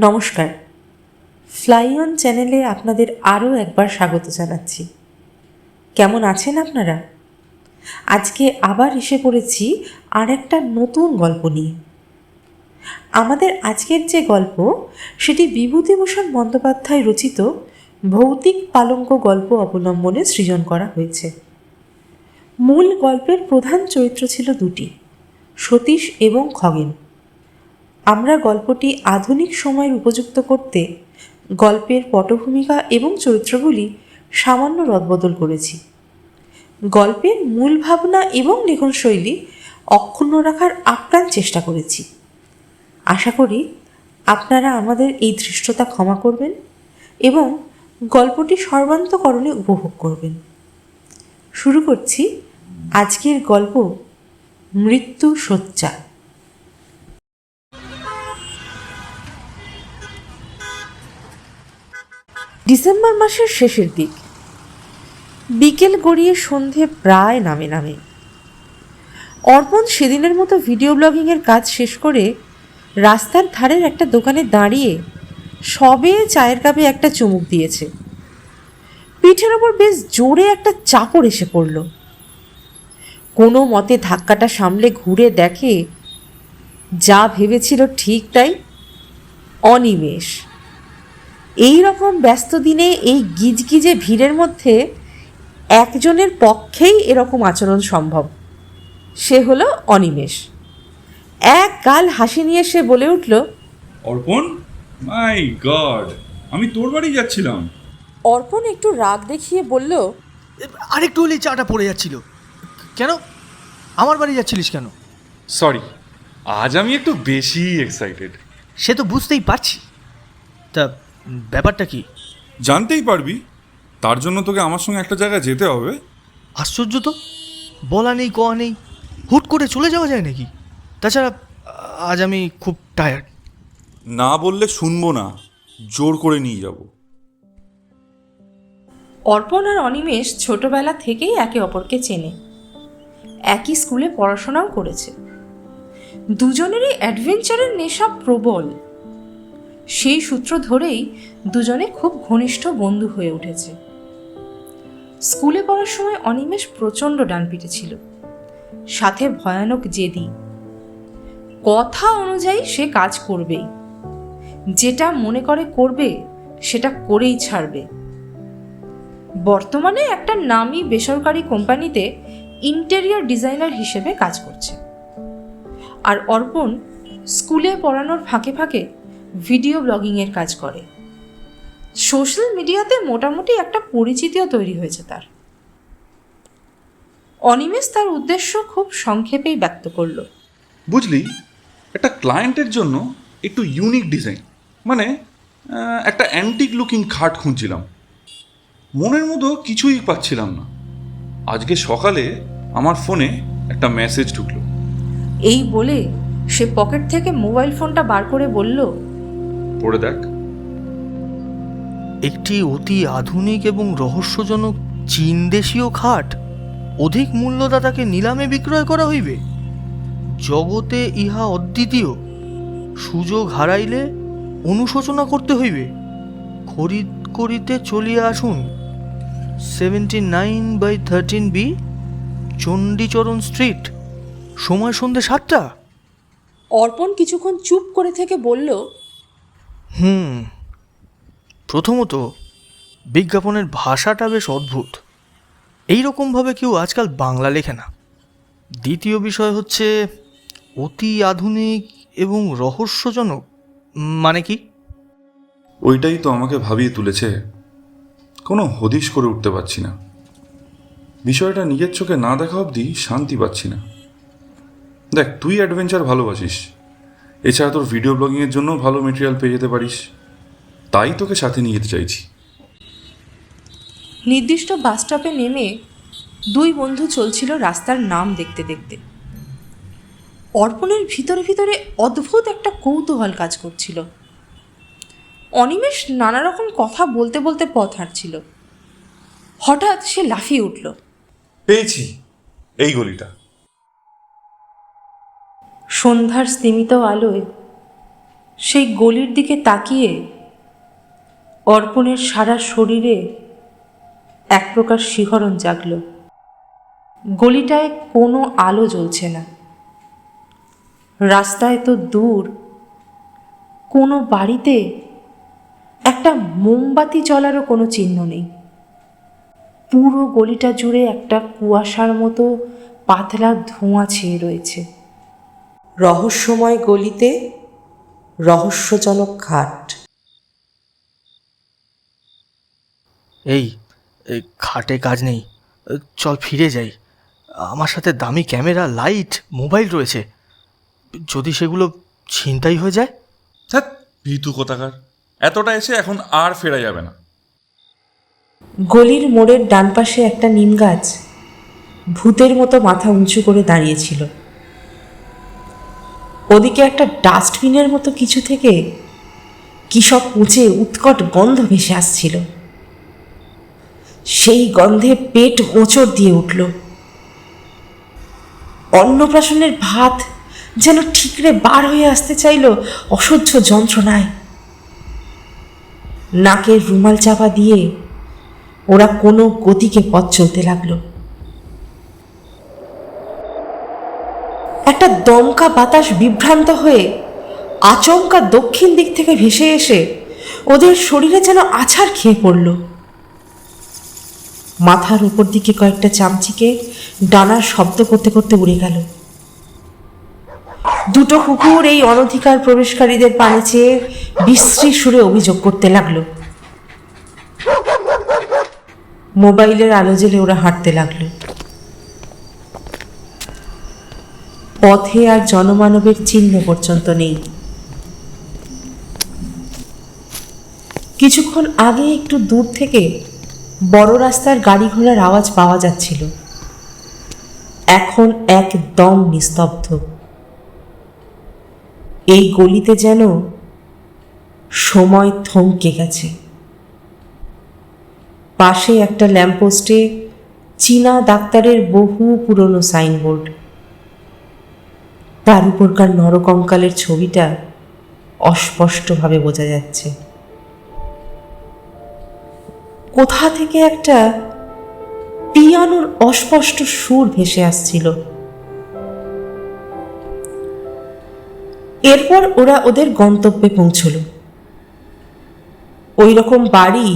নমস্কার, fly on চ্যানেলে আপনাদের আরও একবার স্বাগত জানাচ্ছি। কেমন আছেন আপনারা? আজকে আবার এসে পড়েছি আর একটা নতুন গল্প নিয়ে। আমাদের আজকের যে গল্প, সেটি বিভূতিভূষণ বন্দ্যোপাধ্যায় রচিত ভৌতিক পালঙ্ক গল্প অবলম্বনে সৃজন করা হয়েছে। মূল গল্পের প্রধান চরিত্র ছিল দুটি, সতীশ এবং খগেন। আমরা গল্পটি আধুনিক সময়ের উপযুক্ত করতে গল্পের পটভূমিকা এবং চরিত্রগুলি সামান্য রদবদল করেছি। গল্পের মূল ভাবনা এবং লেখনশৈলী অক্ষুণ্ণ রাখার আপ্রাণ চেষ্টা করেছি। আশা করি আপনারা আমাদের এই ধৃষ্টতা ক্ষমা করবেন এবং গল্পটি সর্বান্তকরণে উপভোগ করবেন। শুরু করছি আজকের গল্প, মৃত্যু শয্যা। ডিসেম্বর মাসের শেষের দিক, বিকেল গড়িয়ে সন্ধে প্রায় নামে। অর্পণ সেদিনের মতো ভিডিও ব্লগিংয়ের কাজ শেষ করে রাস্তার ধারের একটা দোকানে দাঁড়িয়ে সবে চায়ের কাপে একটা চুমুক দিয়েছে। পিঠের ওপর বেশ জোরে একটা চাপড় এসে পড়ল। কোনো মতে ধাক্কাটা সামলে ঘুরে দেখে, যা ভেবেছিল ঠিক তাই, অনিমেষ। এই রকম ব্যস্ত দিনে এই গিজগিজে ভিড়ের মধ্যে একজনের পক্ষেই এরকম আচরণ সম্ভব। সে হলো অনিমেষ। এক গাল হাসি নিয়ে সে বলে উঠল, অর্পণ, মাই গড, আমি তোর বাড়ি যাচ্ছিলাম। অর্পণ একটু রাগ দেখিয়ে বলল, আরেকটু হলেই চাটা পড়ে যাচ্ছিল। কেন আমার বাড়ি যাচ্ছিলিস কেন? সরি, আজ আমি একটু বেশি এক্সাইটেড। সে তো বুঝতেই পারছি। তা ব্যাপারটা কি? জানতেই পারবি, তার জন্য তোকে আমার সঙ্গে একটা জায়গায় যেতে হবে। আশ্চর্য তো, বলা নেই কওয়া নেই, হুট করে চলে যাওয়া যায় নাকি? তাছাড়া আজ আমি খুব টায়ার্ড। না বললে শুনবো না, জোর করে নিয়ে যাব। অর্পণ আর অনিমেষ ছোটবেলা থেকেই একে অপরকে চেনে, একই স্কুলে পড়াশোনাও করেছে। দুজনেরই অ্যাডভেঞ্চারের নেশা প্রবল। সেই সূত্র ধরেই দুজনে খুব ঘনিষ্ঠ বন্ধু হয়ে উঠেছে। স্কুলে পড়ার সময় অনিমেষ প্রচণ্ড ডানপিটে ছিল, সাথে ভয়ানক জেদি। কথা অনুযায়ী সে কাজ করবেই, যেটা মনে করে করবে সেটা করেই ছাড়বে। বর্তমানে একটা নামী বেসরকারি কোম্পানিতে ইন্টেরিয়র ডিজাইনার হিসেবে কাজ করছে। আর অর্পণ স্কুলে পড়ানোর ফাঁকে ফাঁকে ভিডিও ব্লগিংয়ের কাজ করে। সোশ্যাল মিডিয়াতে মোটামুটি একটা পরিচিতিও তৈরি হয়েছে তার। অনিমেষ তার উদ্দেশ্য খুব সংক্ষেপেই ব্যক্ত করল। বুঝলি, একটা ক্লায়েন্টের জন্য একটু ইউনিক ডিজাইন, মানে একটা অ্যান্টিক লুকিং খাট খুঁজছিলাম। মনের মতো কিছুই পাচ্ছিলাম না। আজকে সকালে আমার ফোনে একটা মেসেজ ঢুকলো। এই বলে সে পকেট থেকে মোবাইল ফোনটা বার করে বলল, পড়ে দেখ। একটি অতি আধুনিক এবং রহস্যজনক চীন দেশীয় খাট অধিক মূল্যদাতাকে নিলামে বিক্রয় করা হইবে। জগতে ইহা অদ্বিতীয়, সুযোগ হারাইলে অনুশোচনা করতে হইবে। খরিদ করিতে চলিয়া আসুন। 79/13B, চণ্ডীচরণ স্ট্রিট, সময় সন্ধ্যে 7টা। অর্পণ কিছুক্ষণ চুপ করে থেকে বলল, প্রথমত বিজ্ঞাপনের ভাষাটা বেশ অদ্ভুত, এই রকমভাবে কেউ আজকাল বাংলা লেখে না। দ্বিতীয় বিষয় হচ্ছে অতি আধুনিক এবং রহস্যজনক, মানে কি? ওইটাই তো আমাকে ভাবিয়ে তুলেছে। কোনো হদিশ করে উঠতে পারছি না। বিষয়টা নিজের চোখে না দেখা অবধি শান্তি পাচ্ছি না। দেখ, তুই অ্যাডভেঞ্চার ভালোবাসিস, এছাড়া তোর ভিডিও ব্লগিংয়ের জন্য ভালো মেটেরিয়াল পেয়ে যেতে পারিস, তাই তোকে সাথে নিয়ে যেতে চাইছি। নির্দিষ্ট বাস স্টপে নেমে দুই বন্ধু চলছিল রাস্তার নাম দেখতে দেখতে। অর্পণের ভিতরে ভিতরে অদ্ভুত একটা কৌতূহল কাজ করছিল। অনিমেষ নানা রকম কথা বলতে বলতে পথ হাঁটছিল। হঠাৎ সে লাফিয়ে উঠল। পেয়েছি, এই গলিটা। সন্ধ্যার স্তিমিত আলোয় সেই গলির দিকে তাকিয়ে অর্পণের সারা শরীরে এক প্রকার শিহরণ জাগল। গলিটায় কোনো আলো জ্বলছে না, রাস্তায় তো দূর, কোনো বাড়িতে একটা মোমবাতি জ্বলারও কোনো চিহ্ন নেই। পুরো গলিটা জুড়ে একটা কুয়াশার মতো পাতলা ধোঁয়া ছেয়ে রয়েছে। রহস্যময় গলিতে রহস্যজনক ঘাট। এই এই খাটে কাজ নেই, চল ফিরে যাই। আমার সাথে দামি ক্যামেরা, লাইট, মোবাইল রয়েছে। যদি সেগুলো ছিনতাই হয়ে যায়? হ্যাঁ, ভীতু কোথাকার, এতটা এসে এখন আর ফেরা যাবে না। গলির মোড়ের ডান পাশে একটা নিম গাছ ভূতের মতো মাথা উঁচু করে দাঁড়িয়েছিল। ওদিকে একটা ডাস্টবিনের মতো কিছু থেকে কি সব পচে উৎকট গন্ধ ভেসে আসছিল। সেই গন্ধে পেট মোচড় দিয়ে উঠল। অন্নপ্রাশনের ভাত যেন ঠিকরে বার হয়ে আসতে চাইল অসহ্য যন্ত্রণায়। নাকের রুমাল চাপা দিয়ে ওরা কোনো গতিকে পথ চলতে লাগলো। একটা দমকা বাতাস বিভ্রান্ত হয়ে আচমকা দক্ষিণ দিক থেকে ভেসে এসে ওদের শরীরে যেন আছাড় খেয়ে পড়ল। মাথার উপর দিকে কয়েকটা চামচিকে ডানার শব্দ করতে করতে উড়ে গেল। দুটো কুকুর এই অনধিকার প্রবেশকারীদের পানে চেয়ে বিশ্রী সুরে অভিযোগ করতে লাগলো। মোবাইলের আলো জ্বেলে ওরা হাঁটতে লাগলো। পথে আর জনমানবের চিহ্ন পর্যন্ত নেই। কিছুক্ষণ আগে একটু দূর থেকে বড় রাস্তার গাড়ি ঘোড়ার আওয়াজ পাওয়া যাচ্ছিল। এখন একদম নিস্তব্ধ। এই গলিতে যেন সময় থমকে গেছে। পাশে একটা ল্যাম্পপোস্টে চীনা ডাক্তারের বহু পুরনো সাইনবোর্ড। তার উপরকার নরকঙ্কালের ছবিটা অস্পষ্টভাবে বোঝা যাচ্ছে। কোথা থেকে একটা পিয়ানোর অস্পষ্ট সুর ভেসে আসছিল। এরপর ওরা ওদের গন্তব্যে পৌঁছল। ওই রকম বাড়ি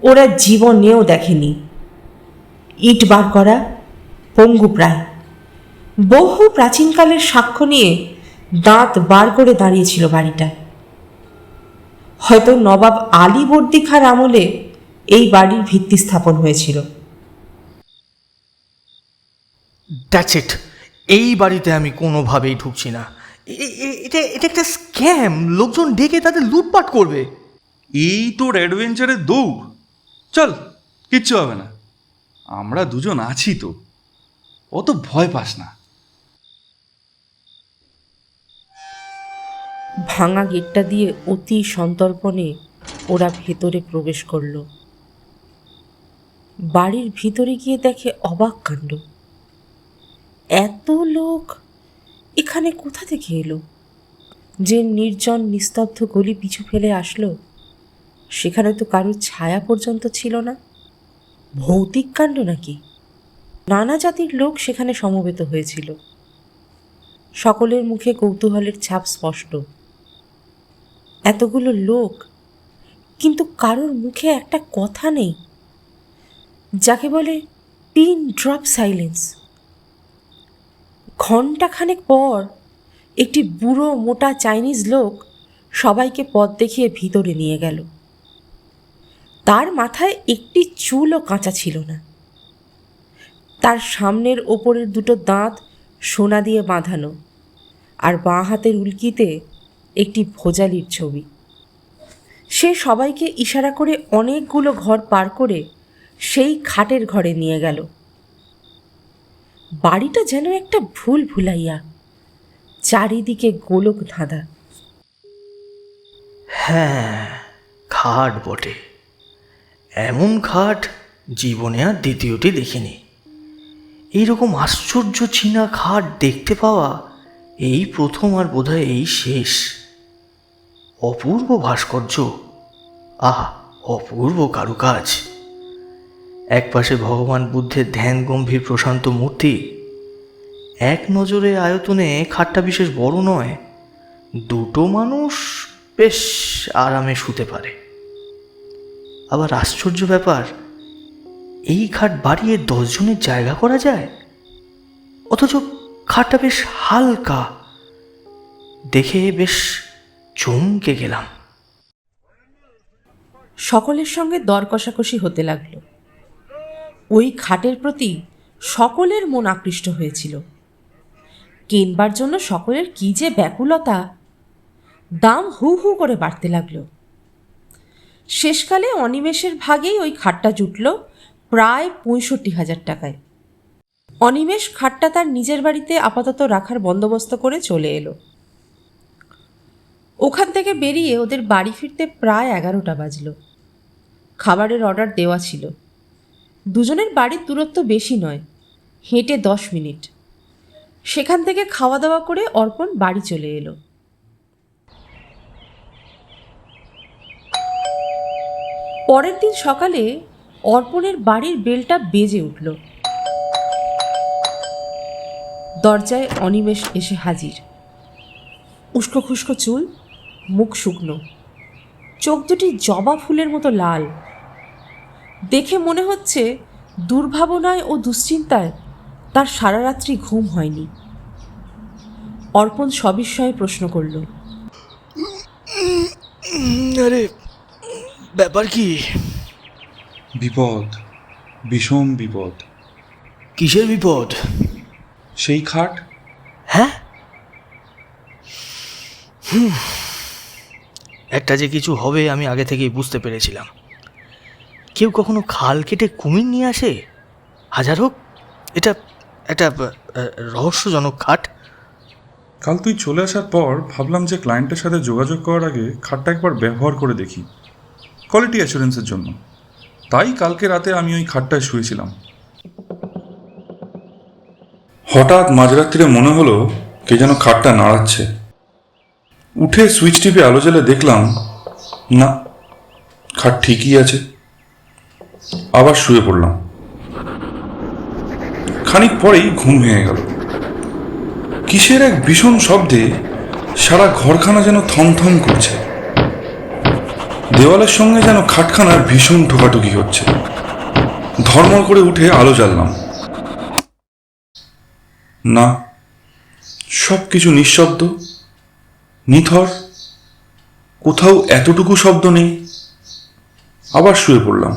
ওরা জীবনেও দেখেনি। ইট বার করা, পঙ্গু প্রায়, বহু প্রাচীনকালের সাক্ষ্য নিয়ে দাঁত বার করে দাঁড়িয়েছিল বাড়িটা। হয়তো নবাব আলীবর্দী খাঁর আমলে এই বাড়ির ভিত্তি স্থাপন হয়েছিল। That's it. এই বাড়িতে আমি কোনোভাবেই ঢুকছি না। এটা এটা একটা স্ক্যাম। লোকজন ডেকে তাদের লুটপাট করবে। এই তোর অ্যাডভেঞ্চারের দৌড়, চল, কিচ্ছু হবে না, আমরা দুজন আছি তো, অত ভয় পাস না। ভাঙা গেটটা দিয়ে অতি সন্তর্পণে ওরা ভেতরে প্রবেশ করল। বাড়ির ভিতরে গিয়ে দেখে অবাক কাণ্ড। এত লোক এখানে কোথা থেকে এলো? যে নির্জন নিস্তব্ধ গলি পিছু ফেলে আসলো, সেখানে তো কারোর ছায়া পর্যন্ত ছিল না। ভৌতিক কাণ্ড নাকি? নানা জাতির লোক সেখানে সমবেত হয়েছিল। সকলের মুখে কৌতূহলের ছাপ স্পষ্ট। এতগুলো লোক, কিন্তু কারোর মুখে একটা কথা নেই, যাকে বলে পিন ড্রপ সাইলেন্স। ঘণ্টাখানেক পর একটি বুড়ো মোটা চাইনিজ লোক সবাইকে পথ দেখিয়ে ভিতরে নিয়ে গেল। তার মাথায় একটি চুলও কাঁচা ছিল না। তার সামনের ওপরের দুটো দাঁত সোনা দিয়ে বাঁধানো, আর বাঁ হাতের উল্কিতে একটি ভোজালির ছবি। সে সবাইকে ইশারা করে অনেকগুলো ঘর পার করে সেই খাটের ঘরে নিয়ে গেল। বাড়িটা যেন একটা ভুল ভুলাইয়া, চারিদিকে গোলক ধাঁধা। হ্যাঁ, খাট বটে। এমন খাট জীবনে আর দ্বিতীয়টি দেখিনি। এইরকম আশ্চর্য চীনা খাট দেখতে পাওয়া এই প্রথম, আর বোধহয় এই শেষ। অপূর্ব ভাস্কর্য, আহা অপূর্ব কারুকাজ। একপাশে ভগবান বুদ্ধের ধ্যান গম্ভীর প্রশান্ত মূর্তি। এক নজরে আয়তনে খাটটা বিশেষ বড় নয়, দুটো মানুষ বেশ আরামে শুতে পারে। আবার আশ্চর্য ব্যাপার, এই খাট বাড়িয়ে 10 জনের জায়গা করা যায়, অথচ খাটটা বেশ হালকা। দেখে বেশ চমকে গেলাম। সকলের সঙ্গে দর কষাকষি হতে লাগলো। ওই খাটের প্রতি সকলের মন আকৃষ্ট হয়েছিল। কেনবার জন্য সকলের কি যে ব্যাকুলতা! দাম হু হু করে বাড়তে লাগলো। শেষকালে অনিমেষের ভাগেই ওই খাটটা জুটল প্রায় 65,000 টাকায়। অনিমেষ খাটটা তার নিজের বাড়িতে আপাতত রাখার বন্দোবস্ত করে চলে এলো। ওখান থেকে বেরিয়ে ওদের বাড়ি ফিরতে প্রায় 11টা বাজল। খাবারের অর্ডার দেওয়া ছিল। দুজনের বাড়ির দূরত্ব বেশি নয়, হেঁটে 10 মিনিট। সেখান থেকে খাওয়া দাওয়া করে অর্পণ বাড়ি চলে এলো। পরের দিন সকালে অর্পণের বাড়ির বেলটা বেজে উঠল। দরজায় অনিমেষ এসে হাজির। উস্কো খুস্কো চুল, মুখ শুকনো, চোখ দুটি জবা ফুলের মতো লাল। দেখে মনে হচ্ছে দুর্ভাবনায় ও দুশ্চিন্তায় তার সারা রাত্রি ঘুম হয়নি। অর্পণ সবিস্ময়ে প্রশ্ন করল, আরে ব্যাপার কি? বিপদ, ভীষণ বিপদ। কিসের বিপদ? সেই খাট। হ্যাঁ, একটা যে কিছু হবে আমি আগে থেকেই বুঝতে পেরেছিলাম। কেউ কখনো খাল কেটে কুমির নিয়ে আসে? হাজার হোক, এটা একটা রহস্যজনক খাট। কাল তুই চলে আসার পর ভাবলাম যে ক্লায়েন্টের সাথে যোগাযোগ করার আগে খাটটা একবার ব্যবহার করে দেখি, কোয়ালিটি অ্যাসুরেন্সের জন্য। তাই কালকে রাতে আমি ওই খাটটায় শুয়েছিলাম। হঠাৎ মাঝরাত্রিরে মনে হলো কে যেন খাটটা নাড়াচ্ছে। উঠে সুইচ টিপে আলো জ্বেলে দেখলাম না, খাট ঠিকই আছে। আবার শুয়ে পড়লাম। খানিক পরেই ঘুম ভেঙে গেল। কিসের এক ভীষণ শব্দে সারা ঘরখানা যেন থমথম করছে। দেওয়ালের সঙ্গে যেন খাটখানার ভীষণ ঠোকাঠুকি হচ্ছে। ধর্মর করে উঠে আলো জ্বাললাম। না, সব কিছু নিঃশব্দ, নিথর, কোথাও এতটুকু শব্দ নেই। আবার শুয়ে পড়লাম।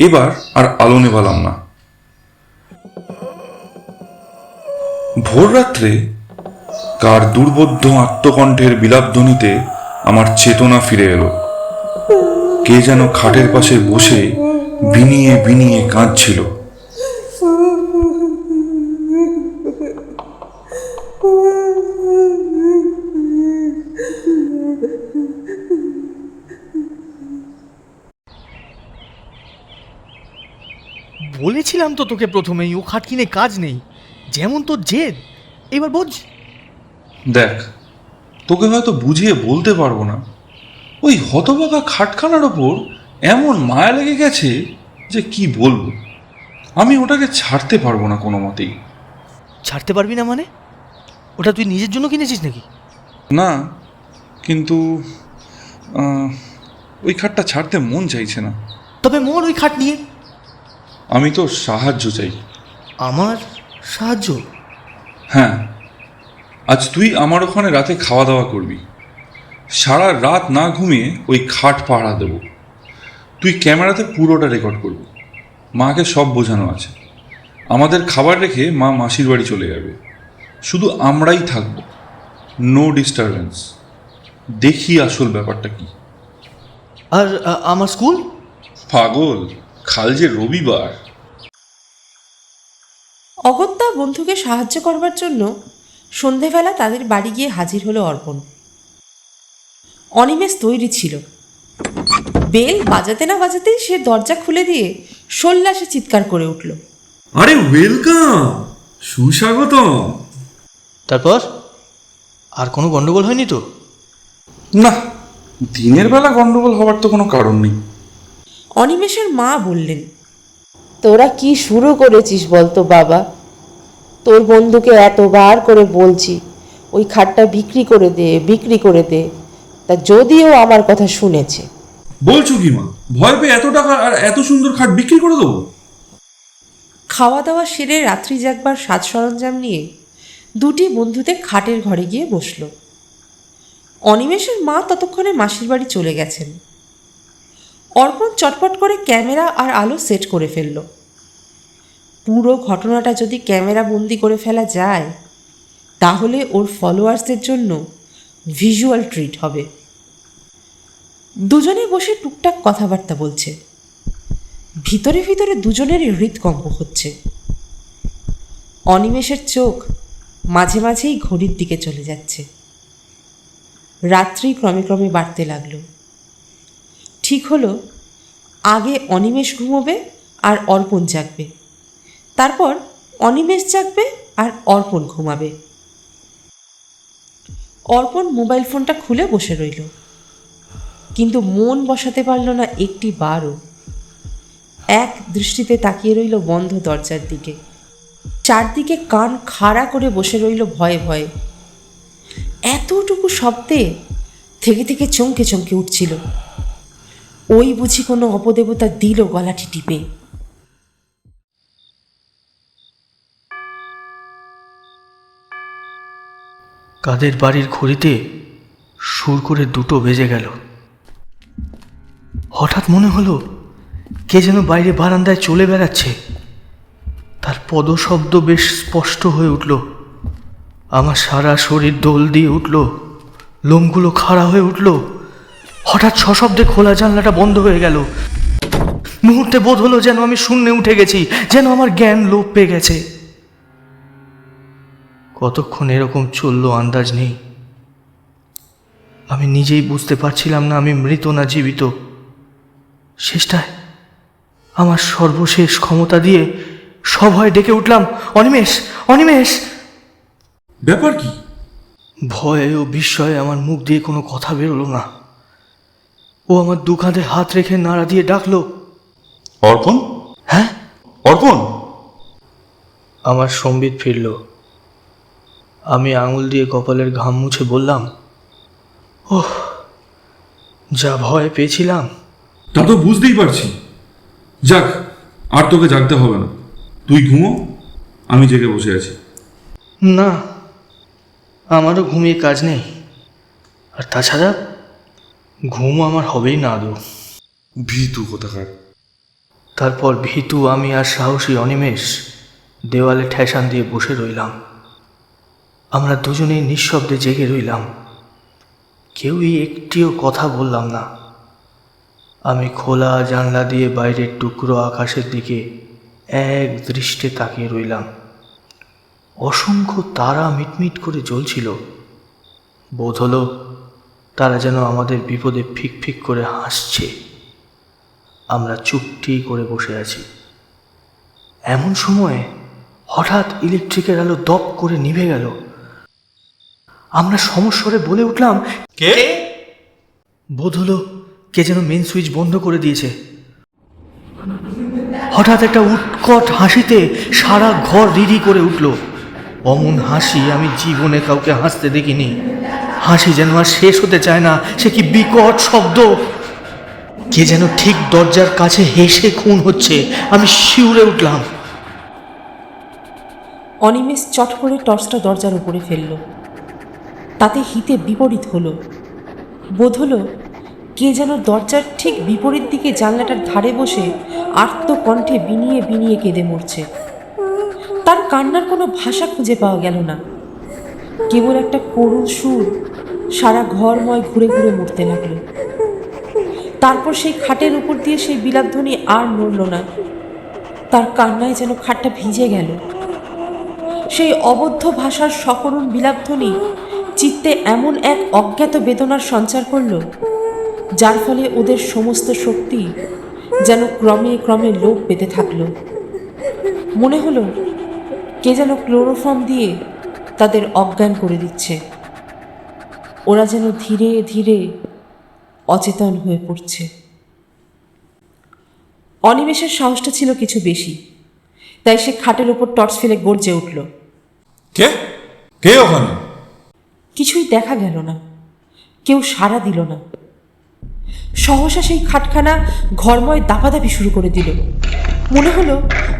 এবার আর আলো নেভালাম না। ভোর রাত্রে কার দুর্বোধ্য আত্মকণ্ঠের বিলাপধ্বনিতে আমার চেতনা ফিরে এলো। কে যেন খাটের পাশে বসে বিনিয়ে বিনিয়ে কাঁদছিল। বলেছিলাম তো তোকে প্রথমেই, ও খাট কিনে কাজ নেই। যেমন তোর জেদ, এবার বোঝ। দেখ, তোকে হয়তো বুঝিয়ে বলতে পারবো না, ওই হতভাগা খাটখানার ওপর এমন মায়া লেগে গেছে যে কি বলবো। আমি ওটাকে ছাড়তে পারবো না কোনো মতেই। ছাড়তে পারবি না মানে? ওটা তুই নিজের জন্য কিনেছিস নাকি? না, কিন্তু ওই খাটটা ছাড়তে মন চাইছে না। তবে মর ওই খাট নিয়ে। আমি তো সাহায্য চাই। আমার সাহায্য? হ্যাঁ, আজ তুই আমার ওখানে রাতে খাওয়া দাওয়া করবি। সারা রাত না ঘুমিয়ে ওই খাট পাহারা দেব। তুই ক্যামেরাতে পুরোটা রেকর্ড করবি। মাকে সব বোঝানো আছে। আমাদের খাবার রেখে মা মাসির বাড়ি চলে যাবে। শুধু আমরাই থাকব, নো ডিস্টারবেন্স। দেখি আসল ব্যাপারটা কি। আর আমার স্কুল? পাগল, কাল যে রবিবার। অগত্যা বন্ধুকে সাহায্য করবার জন্য সন্ধেবেলা তাদের বাড়ি গিয়ে হাজির হলো অর্পণ। অনিমেষ তৈরি ছিল। বেল বাজাতে না বাজাতেই সে দরজা খুলে দিয়ে সোল্লাসে চিৎকার করে উঠল, আরে ওয়েলকাম, সুস্বাগতম। তারপর আর কোনো গন্ডগোল হয়নি তো? না, দিনের বেলা গন্ডগোল হওয়ার তো কোনো কারণ নেই। অনিমেষের মা বললেন, তোরা কি শুরু করেছিস বলতো বাবা? তোর বন্ধুকে এতবার করে বলছি ওই খাটটা বিক্রি করে দে, বিক্রি করে দে, তা যদিও আমার কথা শুনেছে। বলছো কি মা? ভয় পেয়ে এত টাকা আর এত সুন্দর খাট বিক্রি করে দেবো? খাওয়া দাওয়া সেরে রাত্রি জাগবার সাজ সরঞ্জাম নিয়ে দুটি বন্ধুতে খাটের ঘরে গিয়ে বসল। অনিমেষের মা ততক্ষণে মাসির বাড়ি চলে গেছেন। অর্পণ চটপট করে ক্যামেরা আর আলো সেট করে ফেলল। পুরো ঘটনাটা যদি ক্যামেরা বন্দি করে ফেলা যায় তাহলে ওর ফলোয়ার্সদের জন্য ভিজুয়াল ট্রিট হবে। দুজনে বসে টুকটাক কথাবার্তা বলছে। ভিতরে ভিতরে দুজনেরই হৃদকম্প হচ্ছে। অনিমেষের চোখ মাঝে মাঝেই ঘড়ির দিকে চলে যাচ্ছে। রাত্রি ক্রমে ক্রমে বাড়তে লাগলো। ঠিক হলো আগে অনিমেষ ঘুমোবে আর অর্পণ জাগবে, তারপর অনিমেষ জাগবে আর অর্পণ ঘুমাবে। অর্পণ মোবাইল ফোনটা খুলে বসে রইল, কিন্তু মন বসাতে পারল না একটি বারও। এক দৃষ্টিতে তাকিয়ে রইল বন্ধ দরজার দিকে। চারদিকে কান খাড়া করে বসে রইল ভয়ে ভয়ে। এতটুকু শব্দে থেকে থেকে চমকে চমকে উঠছিল। ওই বুঝি কোনো অপদেবতা দিল গলাটি টিপে। কাদের বাড়ির ঘড়িতে সুর করে 2টো বেজে গেল। হঠাৎ মনে হলো কে যেন বাইরে বারান্দায় চলে বেড়াচ্ছে। তার পদশব্দ বেশ স্পষ্ট হয়ে উঠল। আমার সারা শরীর দোল দিয়ে উঠল, লোমগুলো খাড়া হয়ে উঠল। হঠাৎ সশব্দে খোলা জানলাটা বন্ধ হয়ে গেল। মুহূর্তে বোধ হলো যেন আমি শূন্যে উঠে গেছি, যেন আমার জ্ঞান লোপ পেয়ে গেছে। কতক্ষণ এরকম চললো আন্দাজ নেই। আমি নিজেই বুঝতে পারছিলাম না আমি মৃত না জীবিত। শেষটায় আমার সর্বশেষ ক্ষমতা দিয়ে সভয়ে ডেকে উঠলাম, অনিমেষ, অনিমেষ। ব্যাপার কি? ভয়ে ও বিস্ময়ে আমার মুখ দিয়ে কোনো কথা বেরোলো না। ও আমার 2 কাঁধে হাত রেখে নাড়া দিয়ে ডাকলো, অর্পণ? হ্যাঁ? অর্পণ? আমার সম্বিত ফিরল। আমি আঙুল দিয়ে কপালের ঘাম মুছে বললাম, ওহ, যা ভয় পেয়েছিলাম। তা তো বুঝতেই পারছি। যাক, আর তোকে জাগতে হবে না, তুই ঘুমো, আমি জেগে বসে আছি। না, আমারও ঘুমিয়ে কাজ নেই। আর তাছাড়া ঘুম আমার হবেই না আদৌ। ভীতু কোথাকার। তারপর ভীতু আমি আর সাহসী অনিমেষ দেওয়ালে ঠেসান দিয়ে বসে রইলাম। আমরা দুজনেই নিঃশব্দে জেগে রইলাম। কেউই একটিও কথা বললাম না। আমি খোলা জানলা দিয়ে বাইরের টুকরো আকাশের দিকে এক দৃষ্টে তাকিয়ে রইলাম। অসংখ্য তারা মিটমিট করে জ্বলছিল। বোধ হলো তারা যেন আমাদের বিপদে ফিক ফিক করে হাসছে। আমরা চুপটি করে বসে আছি। এমন সময়ে হঠাৎ ইলেকট্রিকের আলো দপ করে নিভে গেল। আমরা সমস্বরে বলে উঠলাম, কে? বোধ হলো কে যেন মেন সুইচ বন্ধ করে দিয়েছে। হঠাৎ একটা উৎকট হাসিতে সারা ঘর রিরি করে উঠল। অমন হাসি আমি জীবনে কাউকে হাসতে দেখিনি। হাসি যেন আর শেষ হতে চায় না। সে কি বিকট শব্দ! কে যেন ঠিক দরজার কাছে হেসে খুন হচ্ছে। আমি শিউরে উঠলাম। অনিমেষ চট করে টর্চটা দরজার উপরে ফেলল। তাতে হিতে বিপরীত হলো। বোধ হলো কে যেন দরজার ঠিক বিপরীত দিকে জানলাটার ধারে বসে আর্তকণ্ঠে বিনিয়ে বিনিয়ে কেঁদে মরছে। তার কান্নার কোনো ভাষা খুঁজে পাওয়া গেল না। কেবল একটা করুণ সুর সারা ঘরময় ঘুরে ঘুরে মরতে লাগলো। তারপর সেই খাটের উপর দিয়ে সেই বিলাপধ্বনি আর নড়ল না। তার কান্নায় যেন খাটটা ভিজে গেল। সেই অবদ্ধ ভাষার সকরুণ বিলাপধ্বনি চিত্তে এমন এক অজ্ঞাত বেদনার সঞ্চার করল, যার ফলে ওদের সমস্ত শক্তি যেন ক্রমে ক্রমে লোপ পেতে থাকল। মনে হলো কে যেন ক্লোরোফর্ম দিয়ে তাদের অজ্ঞান করে দিচ্ছে। ওরা যেন ধীরে ধীরে অচেতন হয়ে পড়ছে। অনিমেষের সাহসটা ছিল কিছু বেশি, তাই সে খাটের ওপর টর্চ ফেলে গর্জে উঠল। কে কে ওখানে? কিছুই দেখা গেল না, কেউ সাড়া দিল না। সহসা সেই খাটখানা ঘরময় দাপাদাপি শুরু করে দিল। মনে হলো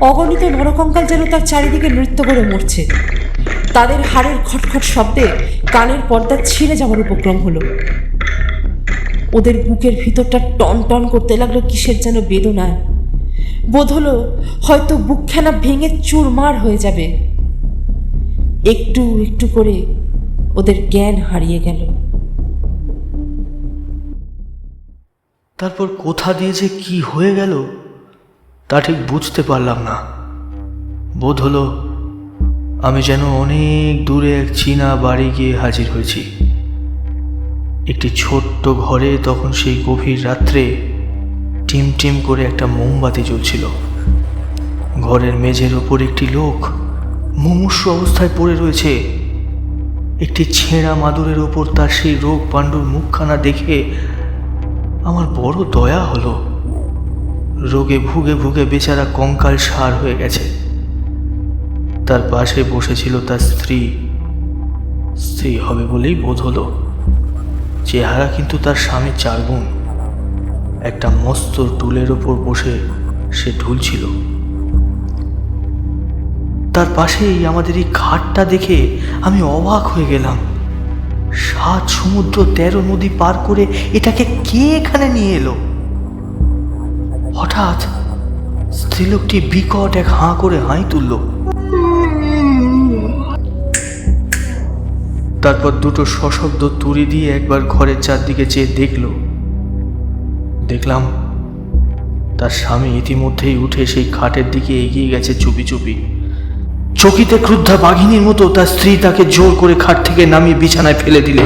অগণিত নরকঙ্কাল যেন তার চারিদিকে নৃত্য করে মরছে। তাদের হাড়ের খটখট শব্দে কানের পর্দা ছিঁড়ে যাওয়ার উপক্রম হলো। ওদের বুকের ভিতরটা টন টন করতে লাগলো কিসের যেন বেদনায়। বোধ হলো হয়তো বুকখানা ভেঙে চুরমার হয়ে যাবে। একটু একটু করে ওদের জ্ঞান হারিয়ে গেল। তারপর কোথা দিয়ে যে কি হয়ে গেল তা ঠিক বুঝতে পারলাম না। বোধ হলো আমি যেন অনেক দূরে এক চীনা বাড়ি গিয়ে হাজির হয়েছি। একটি ছোট্ট ঘরে তখন সেই গভীর রাত্রে টিম টিম করে একটা মোমবাতি জ্বলছিল। ঘরের মেঝের ওপর একটি লোক মুমূর্ষু অবস্থায় পড়ে রয়েছে। একটি ছেঁড়া মাদুরের ওপর তার সেই রোগ পাণ্ডুর মুখখানা দেখে আমার বড় দয়া হলো। রোগে ভুগে ভুগে বেচারা কঙ্কাল সার হয়ে গেছে। তার পাশে বসেছিল তার স্ত্রী হবে বলেই বোধ হলো। চেহারা কিন্তু তার স্বামীর 4 গুণ। একটা মস্ত টুলের ওপর বসে সে ঢুলছিল। তার পাশেই আমাদের এই খাটটা দেখে আমি অবাক হয়ে গেলাম। 7 সমুদ্র 13 নদী পার করে এটাকে কে এখানে নিয়ে এলো? হঠাৎ স্ত্রীলোকটি বিকট এক হাঁ করে হাই তুলল। তারপর দুটো সশব্দ তুড়ি দিয়ে একবার ঘরের চারদিকে চেয়ে দেখলাম তার স্বামী ইতিমধ্যেই উঠে সেই খাটের দিকে এগিয়ে গেছে চুপি চুপি। চকিতে ক্রুদ্ধা বাঘিনীর মতো তার স্ত্রী তাকে জোর করে খাট থেকে নামিয়ে বিছানায় ফেলে দিলে।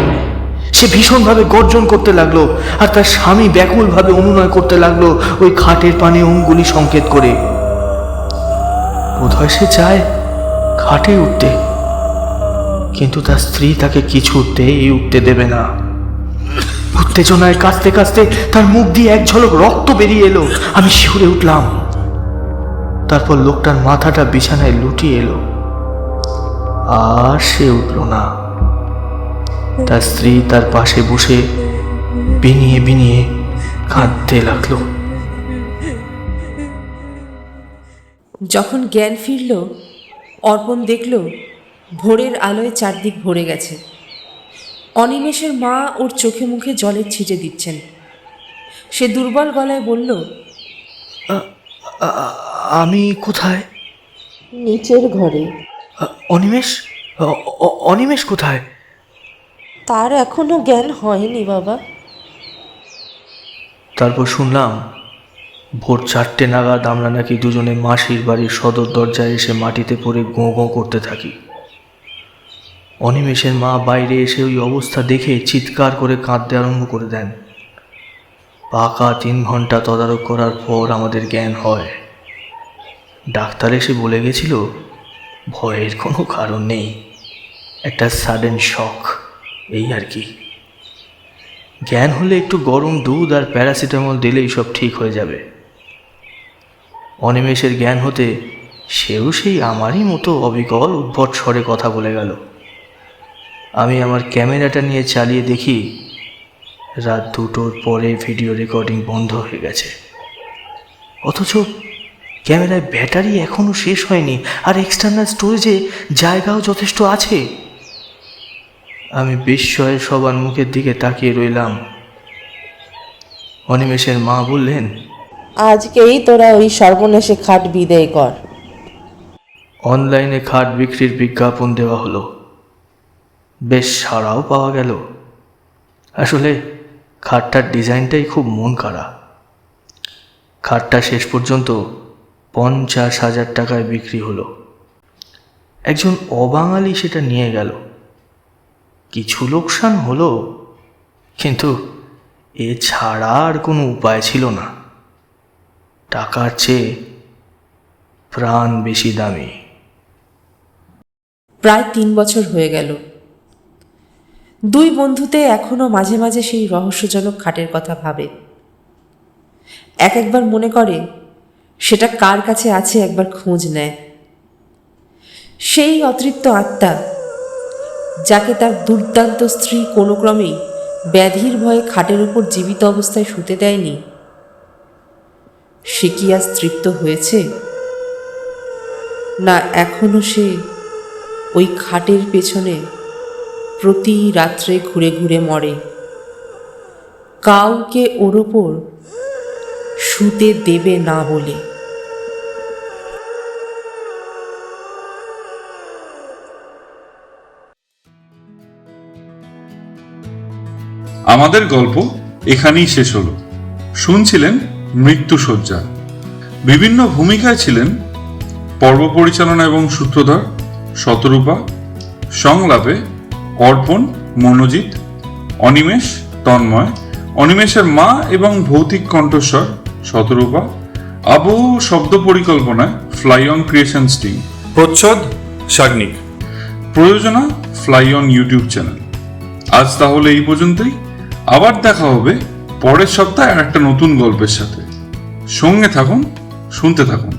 সে ভীষণভাবে গর্জন করতে লাগলো, আর তার স্বামী ব্যাকুলভাবে অনুনয় করতে লাগলো ওই খাটের পানে অঙ্গুলি সংকেত করে। বোধহয় সে চায় খাটে উঠতে, কিন্তু তার স্ত্রী তাকে কিছুতেই উঠতে দেবে না। উত্তেজনায় কাঁচতে কাঁচতে তার মুখ দিয়ে এক ঝলক রক্ত বেরিয়ে এলো। আমি শিউরে উঠলাম। তারপর লোকটার মাথাটা বিছানায় লুটিয়ে এলো, আর সে উঠল না। তার স্ত্রী তার পাশে বসে বিনিয়ে বিনিয়ে কাঁদতে লাগলো। যখন জ্ঞান ফিরল, অর্পণ দেখল ভোরের আলোয় চারদিক ভরে গেছে। অনিমেষের মা ওর চোখে মুখে জলের ছিটে দিচ্ছেন। সে দুর্বল গলায় বলল, আমি কোথায়? নিচের ঘরে। অনিমেষ অনিমেষ কোথায়? তার এখনো জ্ঞান হয়নি বাবা। তারপর শুনলাম ভোর 4টে নাগাদ আমরা নাকি দুজনে মাসির বাড়ির সদর দরজায় এসে মাটিতে পড়ে গোঁ গোঁ করতে থাকি। অনিমেষের মা বাইরে এসে ওই অবস্থা দেখে চিৎকার করে কাঁদতে আরম্ভ করে দেন। পাকা 3 ঘন্টা তদারক করার পর আমাদের জ্ঞান হয়। ডাক্তার এসে বলে গেছিল ভয়ের কোনো কারণ নেই, একটা সাডেন শক, এই আর কি। জ্ঞান হলে একটু গরম দুধ আর প্যারাসিটামল দিলেই সব ঠিক হয়ে যাবে। অনিমেষের জ্ঞান হতে সেও সেই আমারই মতো অবিকল উদ্ভট স্বরে কথা বলে গেল। আমি আমার ক্যামেরাটা নিয়ে চালিয়ে দেখি রাত 2টোর পরে ভিডিও রেকর্ডিং বন্ধ হয়ে গেছে। অথচ ক্যামেরায় ব্যাটারি এখনও শেষ হয়নি, আর এক্সটার্নাল স্টোরেজে জায়গাও যথেষ্ট আছে। আমি বিস্ময়ে সবার মুখের দিকে তাকিয়ে রইলাম। অনিমেষের মা বললেন, আজকেই তোরা ওই সর্বনেশে খাট বিদেয় কর। অনলাইনে খাট বিক্রির বিজ্ঞাপন দেওয়া হলো, বেশ সাড়াও পাওয়া গেল। আসলে খাটটার ডিজাইনটাই খুব মন কাড়া। খাটটা শেষ পর্যন্ত 50,000 টাকায় বিক্রি হলো। একজন অবাঙালি সেটা নিয়ে গেল। কিছু লোকসান হলো, কিন্তু এ ছাড়া আর কোনো উপায় ছিল না। টাকার চেয়ে প্রাণ বেশি দামি। প্রায় 3 বছর হয়ে গেল। দুই বন্ধুতে এখনো মাঝে মাঝে সেই রহস্যজনক খাটের কথা ভাবে। একবার মনে করে সেটা কার কাছে আছে একবার খোঁজ নেয়। সেই অতৃপ্ত আত্মা যাকে তার দুর্দান্ত স্ত্রী কোনো ক্রমেই ব্যাধির ভয়ে খাটের উপর জীবিত অবস্থায় শুতে দেয়নি, সে কি আজ তৃপ্ত হয়েছে, না এখনো সে ওই খাটের পেছনে প্রতি রাত্রে ঘুরে ঘুরে মরে, কাউকে ওর ওপর শুতে দেবে না বলে। আমাদের গল্প এখানেই শেষ হলো। শুনছিলেন মৃত্যুশয্যা। বিভিন্ন ভূমিকায় ছিলেন পর্ব পরিচালনা এবং সূত্রধর শতরূপা, সংলাপে অর্পণ, মনোজিৎ, অনিমেষ, তন্ময়, অনিমেষের মা এবং ভৌতিক কণ্ঠস্বর শতরূপা, আবহ শব্দ পরিকল্পনায় ফ্লাই অন ক্রিয়েশনস টিম, প্রচ্ছদ সাগ্নিক, প্রযোজনা ফ্লাই অন ইউটিউব চ্যানেল। আজ তাহলে এই পর্যন্তই। আবার দেখা হবে পরের সপ্তাহে আর একটা নতুন গল্পের সাথে। সঙ্গে থাকুন, শুনতে থাকুন।